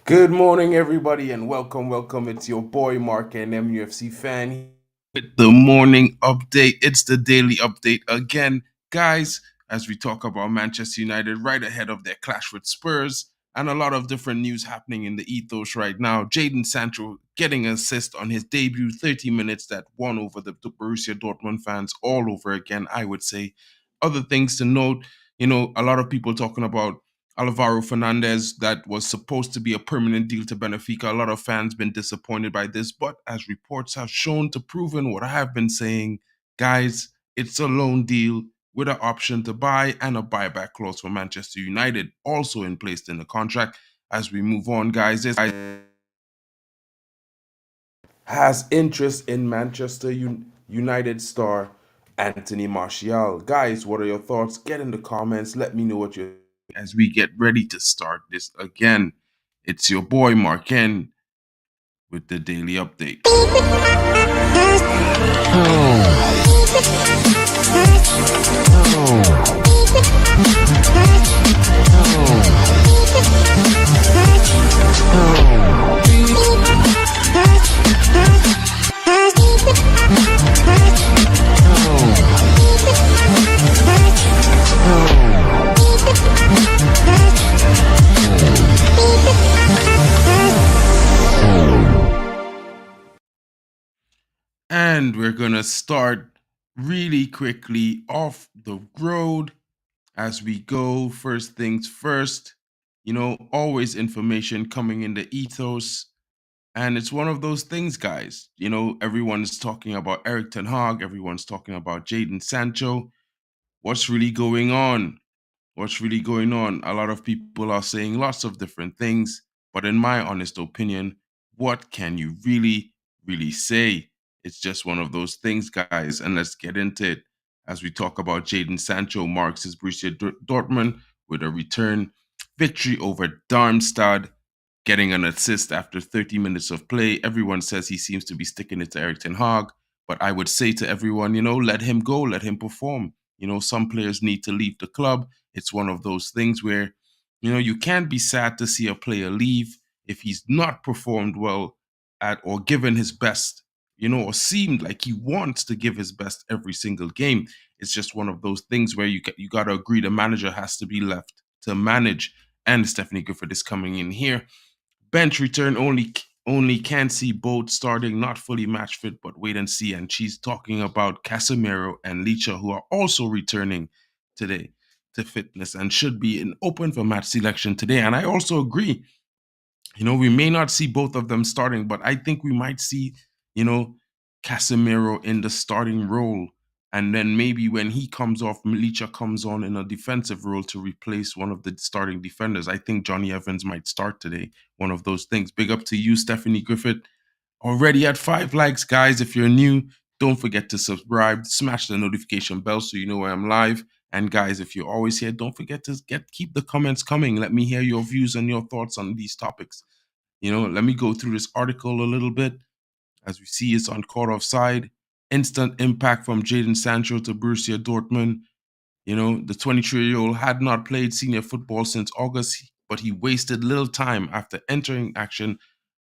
Good morning, everybody, and welcome. It's your boy Mark, an MUFC fan. With the morning update, it's the daily update again, guys. As we talk about Manchester United right ahead of their clash with Spurs, and a lot of different news happening in the ethos right now. Jadon Sancho getting an assist on his debut, 30 minutes that won over the Borussia Dortmund fans all over again. I would say. Other things to note, a lot of people talking about Alvaro Fernandez, that was supposed to be a permanent deal to Benfica. A lot of fans been disappointed by this, but as reports have shown to proven what I have been saying, guys, it's a loan deal with an option to buy and a buyback clause for Manchester United also in place in the contract. As we move on, guys, this has interest in Manchester United star Anthony Martial. Guys, what are your thoughts? Get in the comments. Let me know what you're as we get ready to start this again. It's your boy Marken with the daily update. And we're going to start really quickly off the road as we go. First things first, always information coming in the ethos. And it's one of those things, guys. Everyone's talking about Eric Ten Hag. Everyone's talking about Jadon Sancho. What's really going on? What's really going on? A lot of people are saying lots of different things. But in my honest opinion, what can you really say? It's just one of those things, guys. And let's get into it. As we talk about Jadon Sancho marks his Borussia Dortmund with a return victory over Darmstadt, getting an assist after 30 minutes of play. Everyone says he seems to be sticking it to Eric Ten Hag. But I would say to everyone, let him go, let him perform. Some players need to leave the club. It's one of those things where, you can't be sad to see a player leave if he's not performed well at or given his best, or seemed like he wants to give his best every single game. It's just one of those things where you got to agree the manager has to be left to manage. And Stephanie Gifford is coming in here. Bench return only can see both starting, not fully match fit, but wait and see. And she's talking about Casemiro and Licha, who are also returning today to fitness and should be in open for match selection today. And I also agree. We may not see both of them starting, but I think we might see, Casemiro in the starting role. And then maybe when he comes off, Milicha comes on in a defensive role to replace one of the starting defenders. I think Johnny Evans might start today. One of those things. Big up to you, Stephanie Griffith. Already at 5 likes, guys. If you're new, don't forget to subscribe, smash the notification bell so you know when I'm live. And guys, if you're always here, don't forget to keep the comments coming. Let me hear your views and your thoughts on these topics. Let me go through this article a little bit. As we see, it's on caught offside. Instant impact from Jadon Sancho to Borussia Dortmund. The 23-year-old had not played senior football since August, but he wasted little time after entering action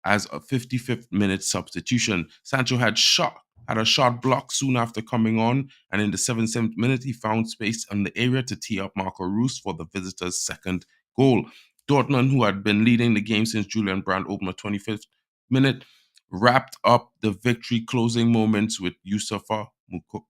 as a 55th minute substitution. Sancho had a shot blocked soon after coming on, and in the 77th minute, he found space in the area to tee up Marco Reus for the visitors' second goal. Dortmund, who had been leading the game since Julian Brandt opened the 25th minute, wrapped up the victory closing moments with Yusufa Mukoko.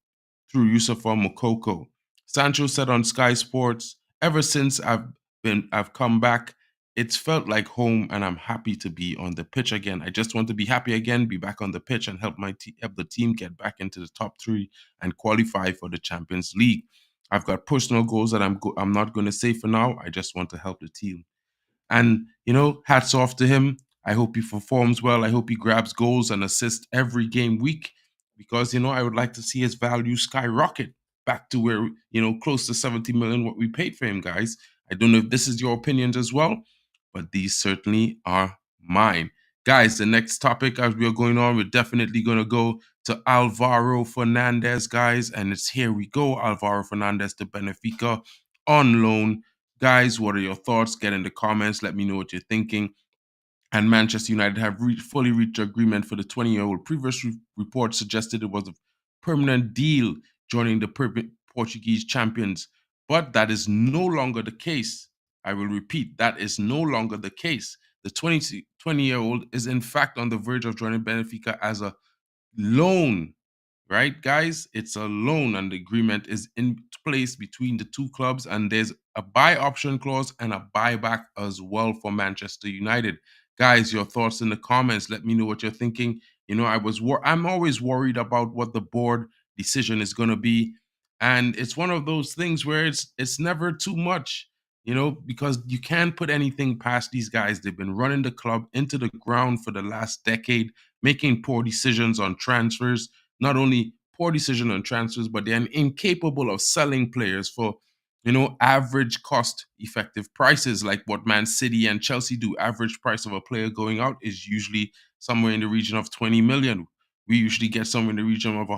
Sancho said on Sky Sports, "Ever since I've come back, it's felt like home, and I'm happy to be on the pitch again. I just want to be happy again, be back on the pitch, and help help the team get back into the top 3 and qualify for the Champions League. I've got personal goals that I'm not going to say for now. I just want to help the team." And, hats off to him. I hope he performs well. I hope he grabs goals and assists every game week because, I would like to see his value skyrocket back to where, close to 70 million, what we paid for him, guys. I don't know if this is your opinions as well, but these certainly are mine. Guys, the next topic as we are going on, we're definitely going to go to Alvaro Fernandez, guys. And it's here we go. Alvaro Fernandez to Benfica on loan. Guys, what are your thoughts? Get in the comments. Let me know what you're thinking. and Manchester United have fully reached agreement for the 20-year-old. Previous reports suggested it was a permanent deal joining the Portuguese champions, but that is no longer the case. I will repeat, that is no longer the case. The 20-year-old is in fact on the verge of joining Benfica as a loan, right, guys? It's a loan, and the agreement is in place between the two clubs, and there's a buy option clause and a buyback as well for Manchester United. Guys, your thoughts in the comments. Let me know what you're thinking. You know, I'm always worried about what the board decision is going to be, and it's one of those things where it's never too much, you know, because you can't put anything past these guys. They've been running the club into the ground for the last decade, making poor decisions on transfers. Not only poor decision on transfers, but they're incapable of selling players for, you know, average cost effective prices, like what Man City and Chelsea do. Average price of a player going out is usually somewhere in the region of 20 million. We usually get somewhere in the region of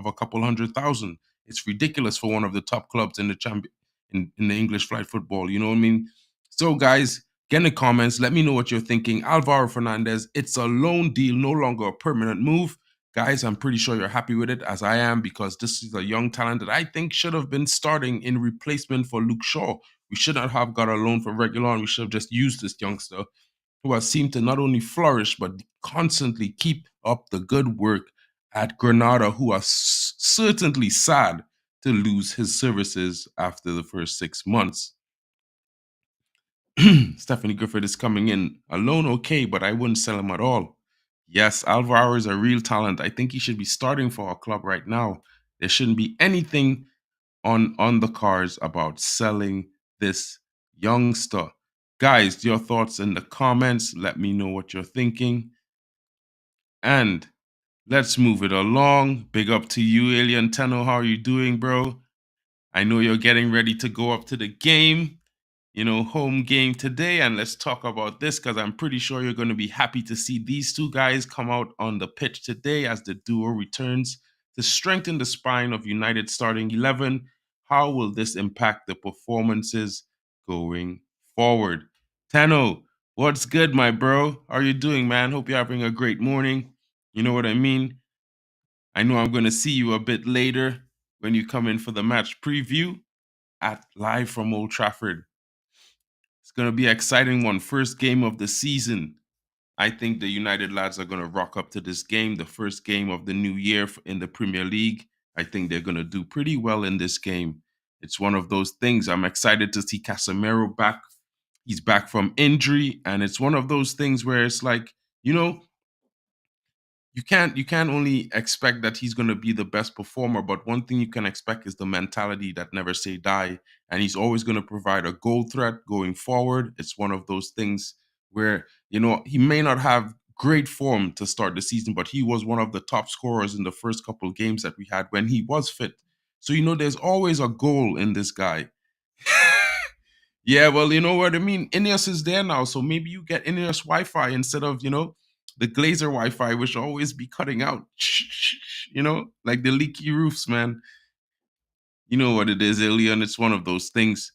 a couple 100,000. It's ridiculous for one of the top clubs in the champion in the English flight football. You know what I mean? So, guys, get in the comments. Let me know what you're thinking. Alvaro Fernandez, it's a loan deal, no longer a permanent move. Guys, I'm pretty sure you're happy with it, as I am, because this is a young talent that I think should have been starting in replacement for Luke Shaw. We should not have got a loan for Regulon. We should have just used this youngster who has seemed to not only flourish, but constantly keep up the good work at Granada, who are certainly sad to lose his services after the first 6 months. Stephanie Griffith is coming in alone, okay, but I wouldn't sell him at all. Yes, Alvaro is a real talent. I think he should be starting for our club right now. There shouldn't be anything on the cards about selling this youngster. Guys, your thoughts in the comments. Let me know what you're thinking. And let's move it along. Big up to you, Alien Tenno. How are you doing, bro? I know you're getting ready to go up to the game, you know, home game today. And let's talk about this, because I'm pretty sure you're going to be happy to see these two guys come out on the pitch today as the duo returns to strengthen the spine of United starting 11. How will this impact the performances going forward? Tano, what's good, my bro? How are you doing, man? Hope you're having a great morning. You know what I mean? I know I'm going to see you a bit later when you come in for the match preview at live from Old Trafford. It's going to be an exciting one. First game of the season. I think the United lads are going to rock up to this game, the first game of the new year in the Premier League. I think they're going to do pretty well in this game. It's one of those things. I'm excited to see Casemiro back. He's back from injury, and it's one of those things where it's like, you know, you can't only expect that he's going to be the best performer, but one thing you can expect is the mentality that never say die, and he's always going to provide a goal threat going forward. It's one of those things where, you know, he may not have great form to start the season, but he was one of the top scorers in the first couple of games that we had when he was fit. So, you know, there's always a goal in this guy. Yeah, well, you know what I mean? INEOS is there now, so maybe you get INEOS Wi-Fi instead of, you know, the Glazer Wi-Fi, which always be cutting out, you know, like the leaky roofs, man. You know what it is, Alien. It's one of those things.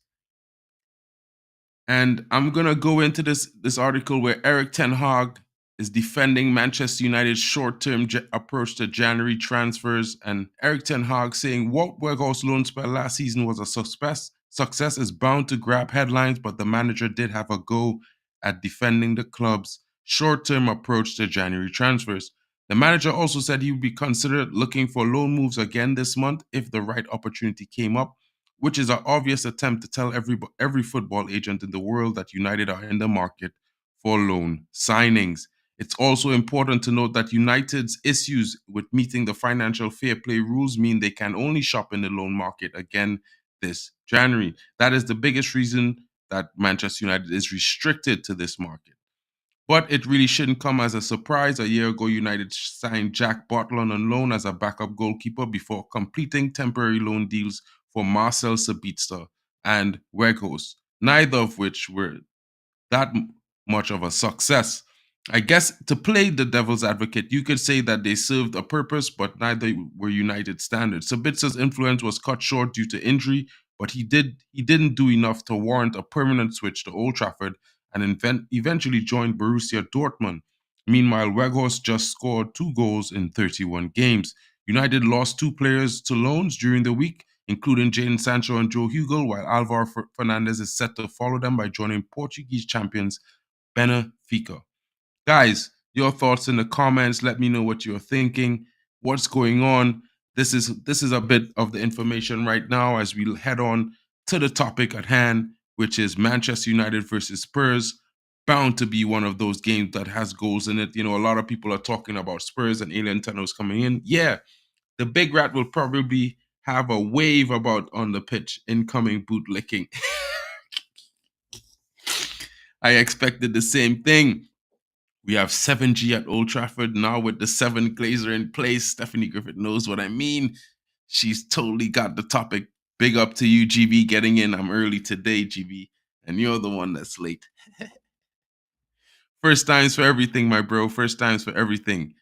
And I'm gonna go into this article where Eric Ten Hag is defending Manchester United's short-term approach to January transfers, and Eric Ten Hag saying what Weghorst's loan spell last season was a success. Success is bound to grab headlines, but the manager did have a go at defending the club's short-term approach to January transfers. The manager also said he would be considered looking for loan moves again this month if the right opportunity came up, which is an obvious attempt to tell every football agent in the world that United are in the market for loan signings. It's also important to note that United's issues with meeting the financial fair play rules mean they can only shop in the loan market again this January. That is the biggest reason that Manchester United is restricted to this market. But it really shouldn't come as a surprise. A year ago, United signed Jack Butland on loan as a backup goalkeeper before completing temporary loan deals for Marcel Sabitzer and Weghorst, neither of which were that much of a success. I guess to play the devil's advocate, you could say that they served a purpose, but neither were United standards. Sabitzer's influence was cut short due to injury, but he didn't do enough to warrant a permanent switch to Old Trafford, and eventually joined Borussia Dortmund. Meanwhile, Weghorst just scored 2 goals in 31 games. United lost 2 players to loans during the week, including Jadon Sancho and Joe Hugel, while Alvaro Fernandez is set to follow them by joining Portuguese champions Benfica. Guys, your thoughts in the comments. Let me know what you're thinking. What's going on? This is a bit of the information right now as we head on to the topic at hand, which is Manchester United versus Spurs. Bound to be one of those games that has goals in it. You know, a lot of people are talking about Spurs and Alien Tennos coming in. Yeah, the big rat will probably have a wave about on the pitch, incoming boot licking. I expected the same thing. We have 7G at Old Trafford now with the 7 Glazer in place. Stephanie Griffith knows what I mean. She's totally got the topic. Big up to you, GB, getting in. I'm early today, GB, and you're the one that's late. First times for everything, my bro. First times for everything.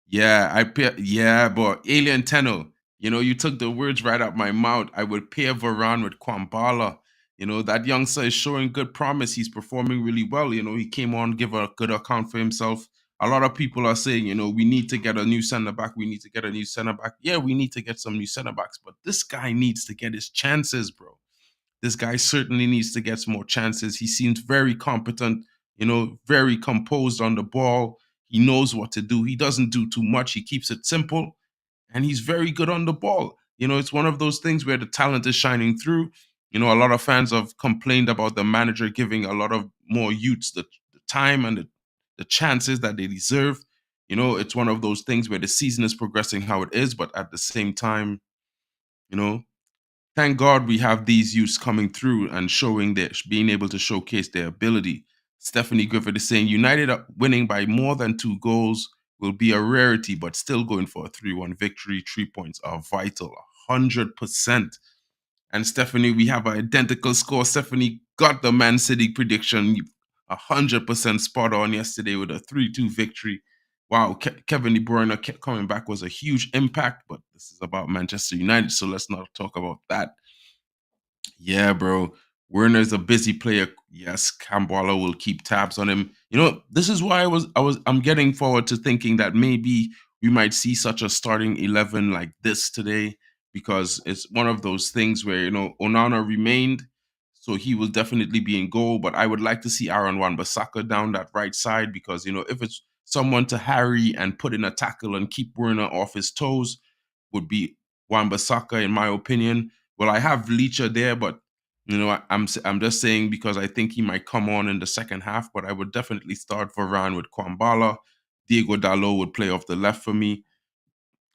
Yeah, yeah, but Alien Tenno, you know, you took the words right out my mouth. I would pair Varane with Kwambala. You know, that youngster is showing good promise. He's performing really well. You know, he came on, give a good account for himself. A lot of people are saying, you know, we need to get a new center back. We need to get a new center back. Yeah, we need to get some new center backs, but this guy needs to get his chances, bro. This guy certainly needs to get some more chances. He seems very competent, you know, very composed on the ball. He knows what to do. He doesn't do too much. He keeps it simple, and he's very good on the ball. You know, it's one of those things where the talent is shining through. You know, a lot of fans have complained about the manager giving a lot of more youths the time and the chances that they deserve. You know, it's one of those things where the season is progressing how it is, but at the same time, you know, thank God we have these youths coming through and showing their being able to showcase their ability. Stephanie Griffith is saying United winning by more than 2 goals will be a rarity, but still going for a 3-1 victory. 3 points are vital, 100%. And Stephanie, we have an identical score. Stephanie got the Man City prediction 100% spot on yesterday with a 3-2 victory. Wow, Kevin De Bruyne kept coming back was a huge impact, but this is about Manchester United, so let's not talk about that. Yeah, bro. Werner's a busy player. Yes, Kambwala will keep tabs on him. You know, this is why I'm getting forward to thinking that maybe we might see such a starting 11 like this today, because it's one of those things where, you know, Onana remained, so he will definitely be in goal, but I would like to see Aaron Wan-Bissaka down that right side, because, you know, if it's someone to harry and put in a tackle and keep Werner off his toes, would be Wan-Bissaka, in my opinion. Well, I have Leacher there, but, you know, I'm just saying because I think he might come on in the second half. But I would definitely start Varane with Kwambala. Diego Dalot would play off the left for me,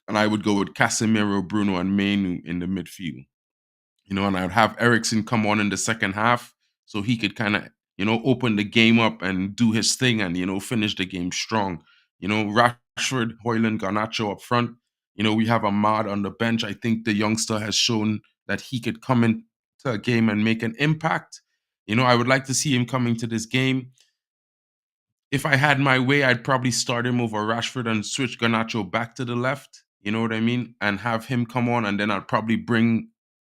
and I would go with Casemiro, Bruno, and Mainu in the midfield. You know, and I'd have Ericsson come on in the second half so he could kind of, you know, open the game up and do his thing and, you know, finish the game strong. You know, Rashford, Hoyland, Garnacho up front. You know, we have Ahmad on the bench. I think the youngster has shown that he could come into a game and make an impact. You know, I would like to see him coming to this game. If I had my way, I'd probably start him over Rashford and switch Garnacho back to the left. You know what I mean? And have him come on, and then I'd probably bring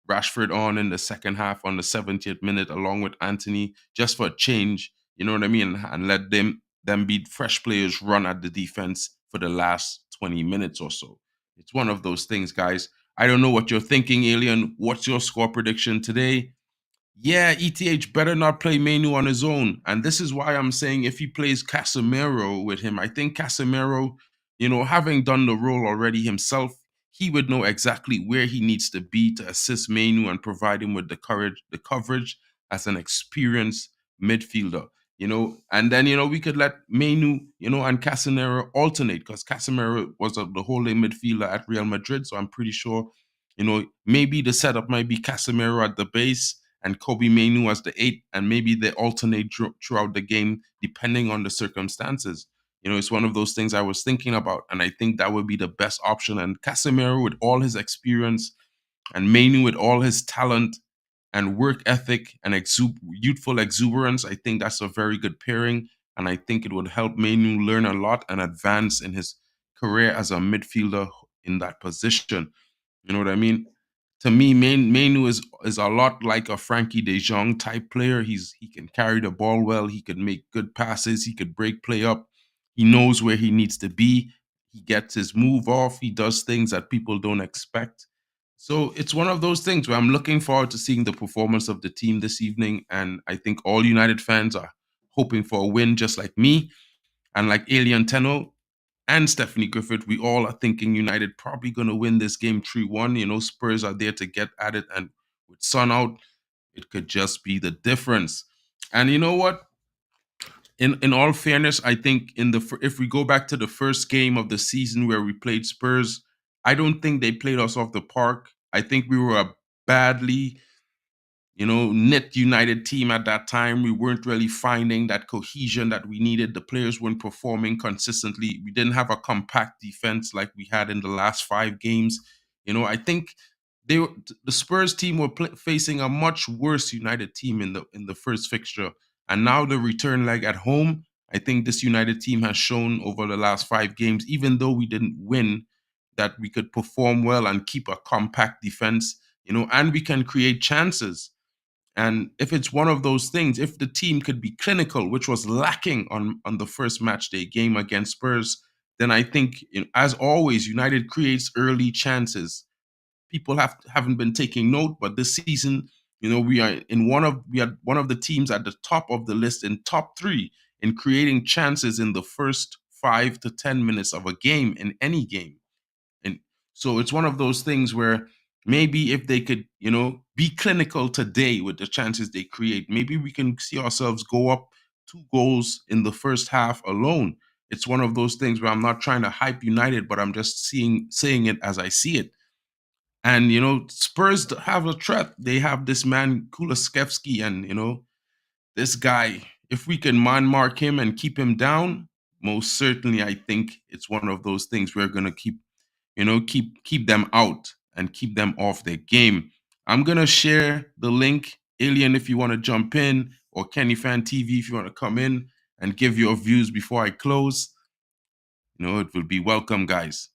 Rashford on in the second half on the 70th minute along with Anthony, just for a change. You know what I mean? And let them be fresh players run at the defense for the last 20 minutes or so. It's one of those things, guys. I don't know what you're thinking, Alien. What's your score prediction today? Yeah, ETH better not play Menu on his own. And this is why I'm saying if he plays Casemiro with him, I think Casemiro, you know, having done the role already himself, he would know exactly where he needs to be to assist Menu and provide him with the coverage as an experienced midfielder. You know, and then, you know, we could let Menu, you know, and Casemiro alternate, because Casemiro was the holding midfielder at Real Madrid. So I'm pretty sure, you know, maybe the setup might be Casemiro at the base and Kobe Mainu as the 8, and maybe they alternate throughout the game depending on the circumstances. You know, it's one of those things I was thinking about, and I think that would be the best option. And Casemiro, with all his experience, and Mainu with all his talent and work ethic and youthful exuberance, I think that's a very good pairing. And I think it would help Mainu learn a lot and advance in his career as a midfielder in that position. You know what I mean? To me, Mainu is a lot like a Frankie De Jong type player. He can carry the ball well. He can make good passes. He could break play up. He knows where he needs to be. He gets his move off. He does things that people don't expect. So it's one of those things where I'm looking forward to seeing the performance of the team this evening. And I think all United fans are hoping for a win, just like me. And like Alien Tenno and Stephanie Griffith, we all are thinking United probably going to win this game 3-1. You know, Spurs are there to get at it. And with Son out, it could just be the difference. And you know what? In all fairness, I think if we go back to the first game of the season where we played Spurs, I don't think they played us off the park. I think we were a badly knit United team at that time. We weren't really finding that cohesion that we needed. The players weren't performing consistently. We didn't have a compact defense like we had in the last 5 games. I think the Spurs team were facing a much worse United team in the first fixture, and now the return leg at home. I think this United team has shown over the last 5 games, even though we didn't win, that we could perform well and keep a compact defense. And we can create chances. And if it's one of those things, if the team could be clinical, which was lacking on the first match day game against Spurs, then I think, as always, United creates early chances. People haven't been taking note, but this season, we are one of the teams at the top of the list in top 3 in creating chances in the first 5 to 10 minutes of a game in any game. And so it's one of those things where maybe if they could, be clinical today with the chances they create, maybe we can see ourselves go up 2 goals in the first half alone. It's one of those things where I'm not trying to hype United, but I'm just saying it as I see it. And Spurs have a threat. They have this man Kulusevski, and this guy. If we can man mark him and keep him down, most certainly, I think it's one of those things we're gonna keep them out and keep them off their game. I'm gonna share the link, Alien, if you want to jump in, or Kenny Fan TV if you want to come in and give your views before I close. It will be welcome, guys.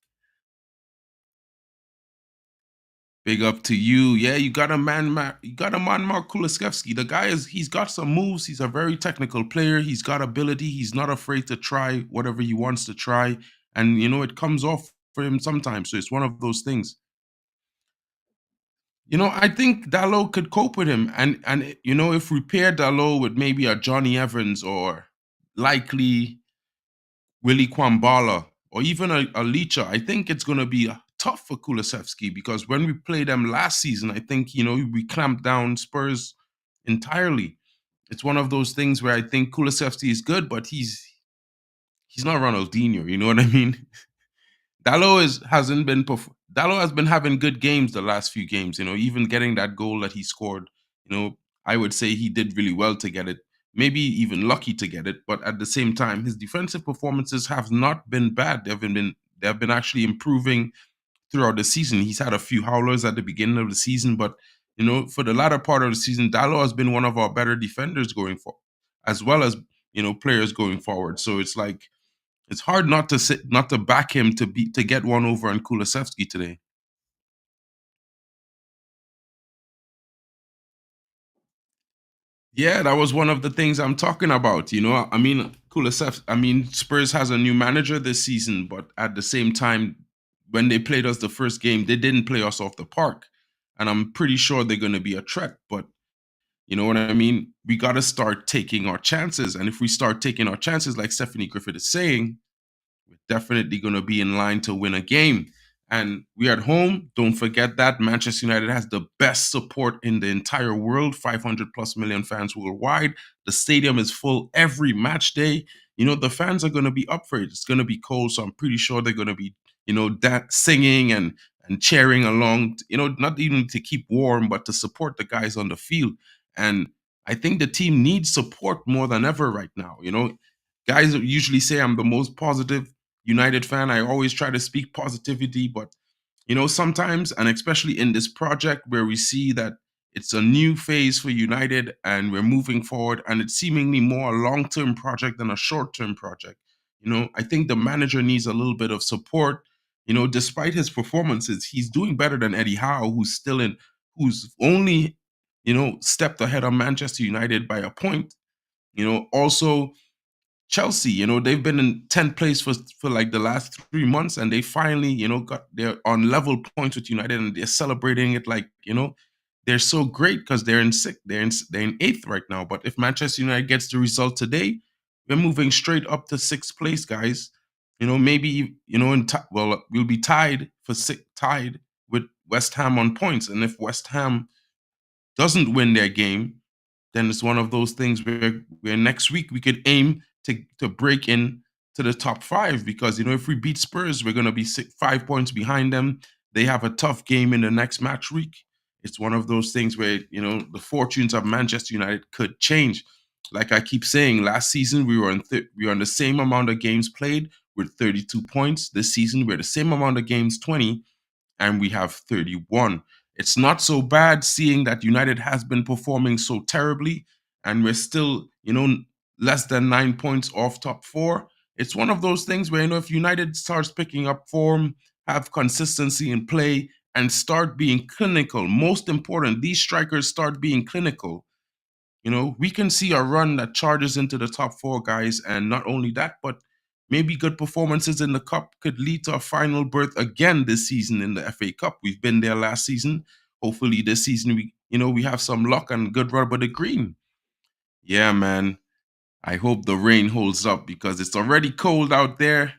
Big up to you. Yeah, you got a man, Mark Kulusevski. The guy he's got some moves. He's a very technical player. He's got ability. He's not afraid to try whatever he wants to try. And it comes off for him sometimes. So it's one of those things. I think Dalot could cope with him, and if we pair Dalot with maybe a Johnny Evans or likely Willie Kwambala or even a Licha, I think it's going to be tough for Kulusevski, because when we played them last season, I think we clamped down Spurs entirely. It's one of those things where I think Kulusevski is good, but he's not Ronaldinho. You know what I mean? Dalot has been having good games the last few games. Even getting that goal that he scored. I would say he did really well to get it. Maybe even lucky to get it. But at the same time, his defensive performances have not been bad. They've been actually improving throughout the season. He's had a few howlers at the beginning of the season, but for the latter part of the season, Dalot has been one of our better defenders going for, as well as players going forward. So it's like, it's hard not to back him to get one over on Kulusevski today. Yeah, that was one of the things I'm talking about. I mean, Spurs has a new manager this season, but at the same time, when they played us the first game, they didn't play us off the park, and I'm pretty sure they're going to be a threat. But you know what I mean? We got to start taking our chances, and if we start taking our chances, like Stephanie Griffith is saying, we're definitely going to be in line to win a game. And we're at home. Don't forget that Manchester United has the best support in the entire world, 500 plus million fans worldwide. The stadium is full every match day. The fans are going to be up for it. It's going to be cold, so I'm pretty sure they're going to be, singing and cheering along, not even to keep warm, but to support the guys on the field. And I think the team needs support more than ever right now. Guys usually say I'm the most positive United fan. I always try to speak positivity, but sometimes, and especially in this project where we see that it's a new phase for United and we're moving forward, and it's seemingly more a long-term project than a short-term project. I think the manager needs a little bit of support. despite his performances, he's doing better than Eddie Howe, who's only, stepped ahead of Manchester United by a point. Also Chelsea, they've been in 10th place for like the last 3 months, and they finally, they're on level points with United, and they're celebrating it like, they're so great because they're in sixth, they're in eighth right now. But if Manchester United gets the result today, we're moving straight up to sixth place, guys. Maybe well, we'll be tied with West Ham on points, and if West Ham doesn't win their game, then it's one of those things where next week we could aim to break in to the top five, because if we beat Spurs, we're gonna be 5 points behind them. They have a tough game in the next match week. It's one of those things where the fortunes of Manchester United could change. Like I keep saying, last season we were on the same amount of games played with 32 points. This season we're the same amount of games, 20, and we have 31. It's not so bad, seeing that United has been performing so terribly and we're still, less than 9 points off top four. It's one of those things where, if United starts picking up form, have consistency in play, and start being clinical, most important, these strikers start being clinical, we can see a run that charges into the top four, guys. And not only that, but maybe good performances in the cup could lead to a final berth again this season in the FA Cup. We've been there last season. Hopefully this season we have some luck and good rubber the green. Yeah, man. I hope the rain holds up because it's already cold out there.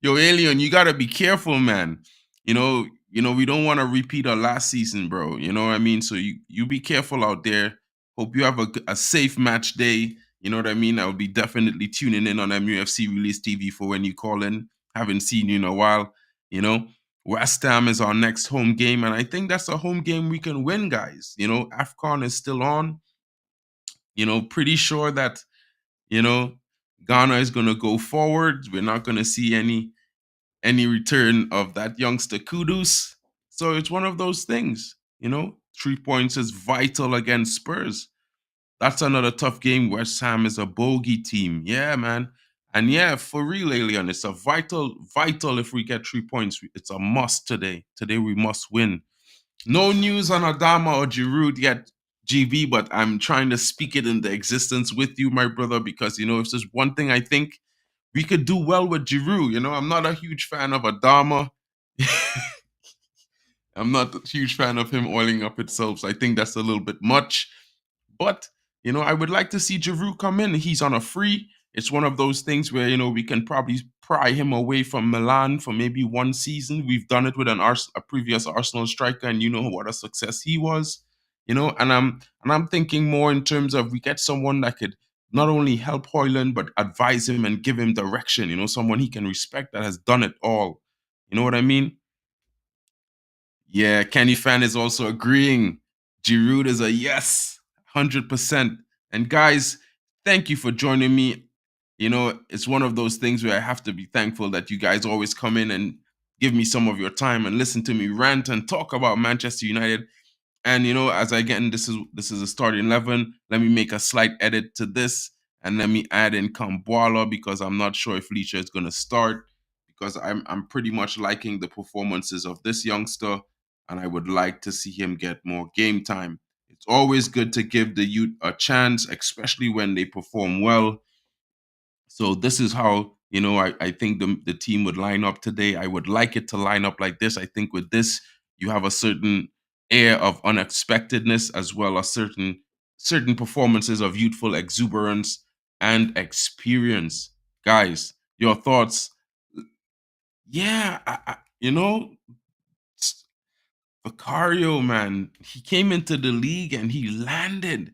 Yo, Alien, you gotta be careful, man. We don't want to repeat our last season, bro. You know what I mean? So you be careful out there. Hope you have a safe match day. You know what I mean? I'll be definitely tuning in on MUFC Release TV for when you call in. Haven't seen you in a while. West Ham is our next home game, and I think that's a home game we can win, guys. AFCON is still on. Pretty sure that you know Ghana is gonna go forward. We're not gonna see any return of that youngster Kudus. So it's one of those things, 3 points is vital against Spurs. That's another tough game. West Ham is a bogey team. Yeah, man. And yeah, for real, Alien, it's a vital if we get 3 points. It's a must today. Today we must win. No news on Adama or Giroud yet, GB, but I'm trying to speak it into existence with you, my brother, because, if there's one thing I think we could do well with Giroud. I'm not a huge fan of Adama. I'm not a huge fan of him oiling up himself. So I think that's a little bit much. But, I would like to see Giroud come in. He's on a free. It's one of those things where, we can probably pry him away from Milan for maybe one season. We've done it with a previous Arsenal striker, and what a success he was. And I'm thinking more in terms of we get someone that could not only help Hoyland, but advise him and give him direction, someone he can respect that has done it all. You know what I mean? Yeah, Kenny Fan is also agreeing. Giroud is a yes, 100%. And guys, thank you for joining me. It's one of those things where I have to be thankful that you guys always come in and give me some of your time and listen to me rant and talk about Manchester United. And as I get in, this is a starting 11. Let me make a slight edit to this, and let me add in Kambuala, because I'm not sure if Leisha is going to start, because I'm pretty much liking the performances of this youngster, and I would like to see him get more game time. It's always good to give the youth a chance, especially when they perform well. So this is how I think the team would line up today. I would like it to line up like this. I think with this, you have a certain air of unexpectedness, as well as certain performances of youthful exuberance and experience. Guys, your thoughts? Yeah, Vicario, man, he came into the league and he landed.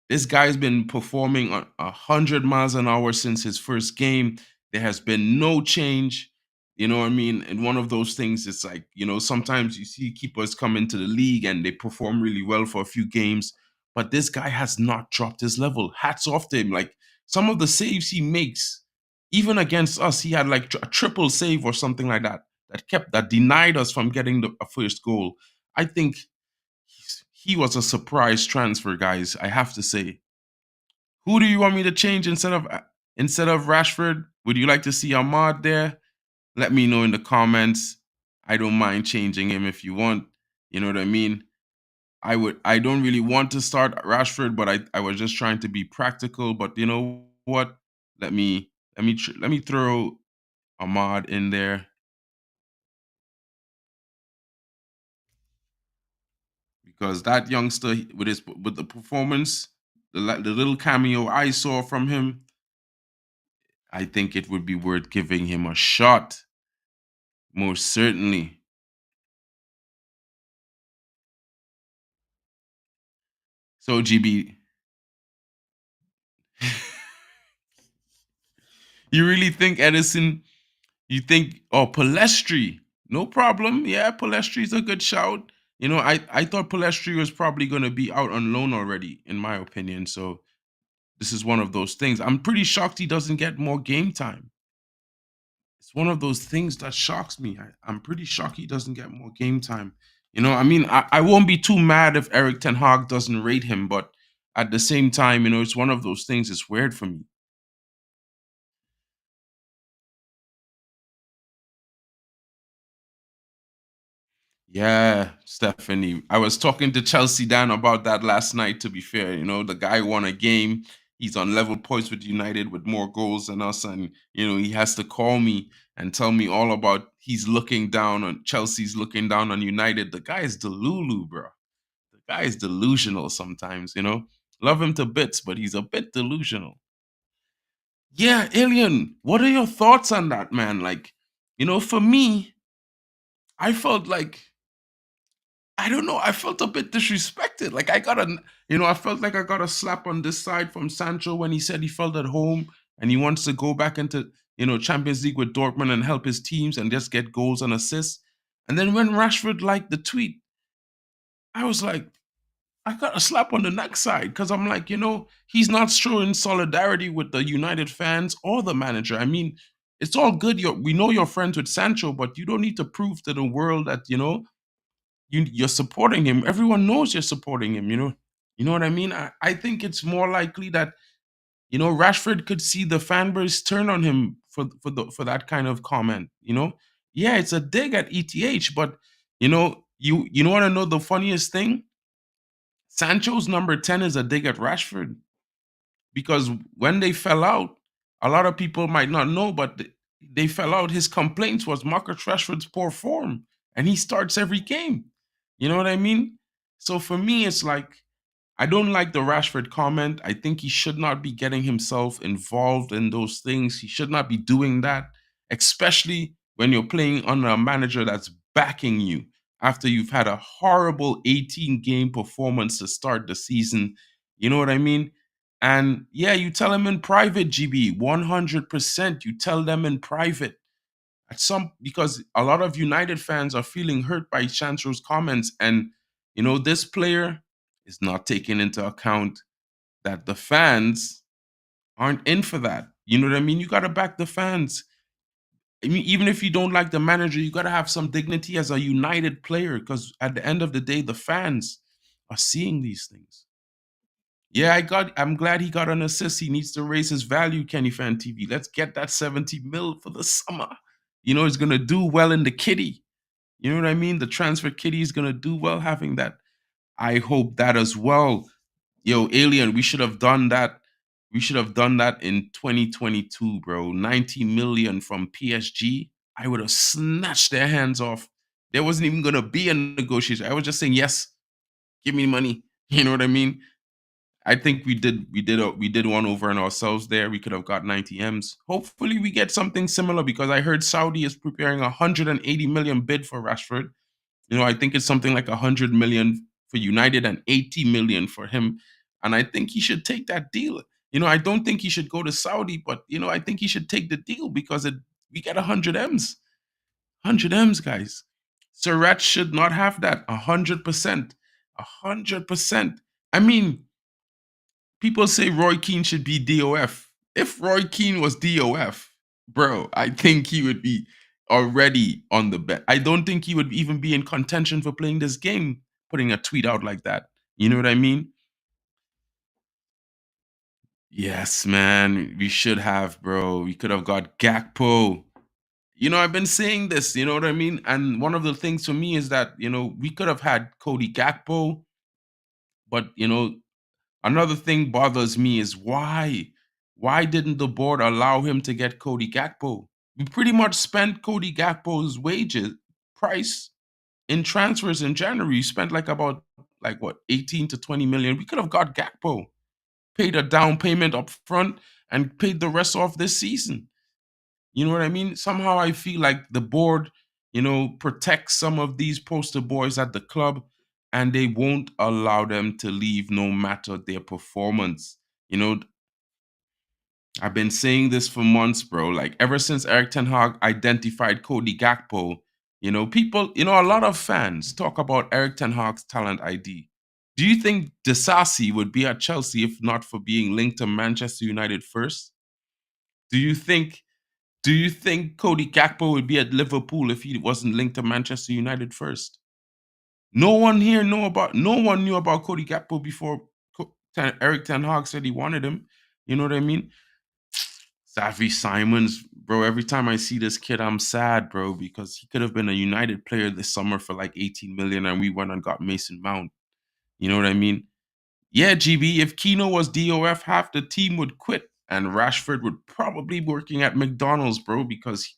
This guy's been performing on 100 miles an hour since his first game. There has been no change. You know what I mean? And one of those things, it's like, sometimes you see keepers come into the league and they perform really well for a few games, but this guy has not dropped his level. Hats off to him. Like, some of the saves he makes, even against us, he had like a triple save or something like that, that denied us from getting a first goal. I think he was a surprise transfer, guys. I have to say. Who do you want me to change instead of Rashford? Would you like to see Ahmad there? Let me know in the comments. I don't mind changing him if you want. You know what I mean? I don't really want to start Rashford, but I was just trying to be practical. But you know what? Let me throw Ahmad in there because that youngster with the performance, the little cameo I saw from him, I think it would be worth giving him a shot. Most certainly. So GB, you really think Edison? You think, oh, Palestri, no problem. Yeah, Palestri's a good shout. I thought Palestri was probably going to be out on loan already, in my opinion. So this is one of those things. I'm pretty shocked he doesn't get more game time. It's one of those things that shocks me. I'm pretty shocked he doesn't get more game time. I mean, I won't be too mad if Eric Ten Hag doesn't rate him, but at the same time, it's one of those things. It's weird for me. Yeah, Stephanie. I was talking to Chelsea Dan about that last night, to be fair. The guy won a game. He's on level points with United with more goals than us. And, he has to call me and tell me all about he's looking down on Chelsea's looking down on United. The guy is delulu, bro. The guy is delusional sometimes. Love him to bits, but he's a bit delusional. Yeah, Alien, what are your thoughts on that, man? Like, for me, I felt like I don't know. I felt a bit disrespected. Like I felt like I got a slap on this side from Sancho when he said he felt at home and he wants to go back into, Champions League with Dortmund and help his teams and just get goals and assists. And then when Rashford liked the tweet, I was like, I got a slap on the neck side because I'm like, he's not showing solidarity with the United fans or the manager. I mean, it's all good. We know you're friends with Sancho, but you don't need to prove to the world that, you're supporting him. Everyone knows you're supporting him. You know what I mean. I think it's more likely that Rashford could see the fan base turn on him for that kind of comment. Yeah, it's a dig at ETH, but you want to know the funniest thing? Sancho's number 10 is a dig at Rashford because when they fell out, a lot of people might not know, but they fell out. His complaints was Marcus Rashford's poor form, and he starts every game. You know what I mean? So for me, it's like I don't like the Rashford comment. I think he should not be getting himself involved in those things. He should not be doing that, especially when you're playing under a manager that's backing you after you've had a horrible 18-game performance to start the season. You know what I mean? And yeah, you tell him in private, GB, 100%. You tell them in private. Because a lot of United fans are feeling hurt by Sancho's comments. And, this player is not taking into account that the fans aren't in for that. You know what I mean? You got to back the fans. I mean, even if you don't like the manager, you got to have some dignity as a United player because at the end of the day, the fans are seeing these things. Yeah, I'm glad he got an assist. He needs to raise his value, Kenny Fan TV. Let's get that 70 mil for the summer. He's gonna do well in the kitty. You know what I mean? The transfer kitty is gonna do well having that. I hope that as well. Yo, Alien, we should have done that. We should have done that in 2022, bro. 90 million from PSG. I would have snatched their hands off. There wasn't even gonna be a negotiation. I was just saying, yes, give me money. You know what I mean? I think we did one over on ourselves there. We could have got 90 M's. Hopefully we get something similar because I heard Saudi is preparing 180 million bid for Rashford. I think it's something like 100 million for United and 80 million for him. And I think he should take that deal. I don't think he should go to Saudi, but I think he should take the deal because we get 100 M's. 100 M's, guys. Surratt should not have that. 100%. 100%. I mean, people say Roy Keane should be DOF. If Roy Keane was DOF, bro, I think he would be already on the bet. I don't think he would even be in contention for playing this game, putting a tweet out like that. You know what I mean? Yes, man. We should have, bro. We could have got Gakpo. I've been saying this, you know what I mean? And one of the things for me is that, we could have had Cody Gakpo, but, another thing bothers me is why? Why didn't the board allow him to get Cody Gakpo? We pretty much spent Cody Gakpo's wages price in transfers in January. You spent like what 18 to 20 million. We could have got Gakpo, paid a down payment up front, and paid the rest off this season. You know what I mean? Somehow I feel like the board, protects some of these poster boys at the club and they won't allow them to leave no matter their performance. You know, I've been saying this for months, bro. Like ever since Eric Ten Hag identified Cody Gakpo, people, a lot of fans talk about Eric Ten Hag's talent ID. Do you think Disasi would be at Chelsea if not for being linked to Manchester United first? Do you think Do you think Cody Gakpo would be at Liverpool if he wasn't linked to Manchester United first? No one knew about Cody Gakpo before Eric Ten Hag said he wanted him. You know what I mean? Xavi Simons, bro. Every time I see this kid, I'm sad, bro, because he could have been a United player this summer for like 18 million, and we went and got Mason Mount. You know what I mean? Yeah, GB. If Keno was DOF, half the team would quit, and Rashford would probably be working at McDonald's, bro, because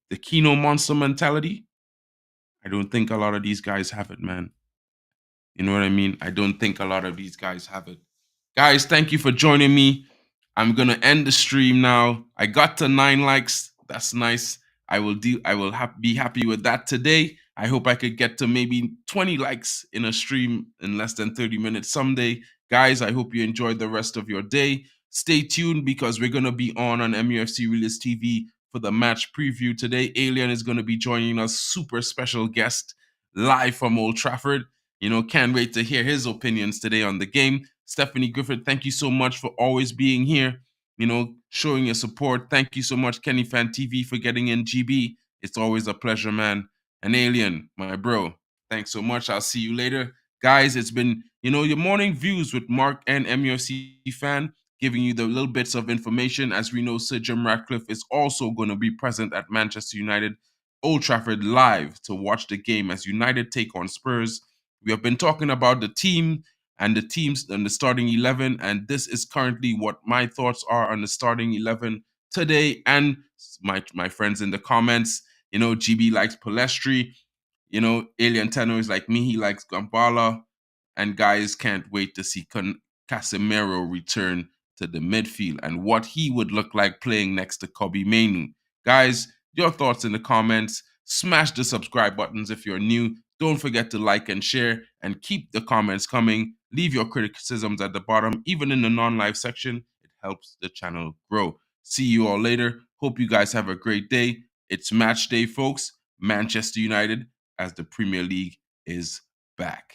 the Keno monster mentality, I don't think a lot of these guys have it, man. You know what I mean? I don't think a lot of these guys have it. Guys, thank you for joining me. I'm gonna end the stream now. I got to 9 likes. That's nice. Be happy with that today. I hope I could get to maybe 20 likes in a stream in less than 30 minutes someday. Guys, I hope you enjoyed the rest of your day. Stay tuned because we're gonna be on MUFC Realist TV for the match preview today. Alien is gonna be joining us, super special guest live from Old Trafford. Can't wait to hear his opinions today on the game. Stephanie Griffith, thank you so much for always being here, showing your support. Thank you so much, Kenny Fan TV, for getting in. GB, it's always a pleasure, man. And Alien, my bro, thanks so much. I'll see you later. Guys, it's been, your morning views with Mark and MUFC Fan, giving you the little bits of information. As we know, Sir Jim Ratcliffe is also going to be present at Manchester United Old Trafford live to watch the game as United take on Spurs. We have been talking about the team and the teams and the starting 11, and this is currently what my thoughts are on the starting 11 today. And my friends in the comments, GB likes Palestri, Alien Tenor is like me, he likes Gambala, and guys can't wait to see Casemiro return to the midfield and what he would look like playing next to Kobe Mainu. Guys, your thoughts in the comments. Smash the subscribe buttons if you're new. Don't forget to like and share and keep the comments coming. Leave your criticisms at the bottom, even in the non-live section. It helps the channel grow. See you all later. Hope you guys have a great day. It's match day, folks. Manchester United as the Premier League is back.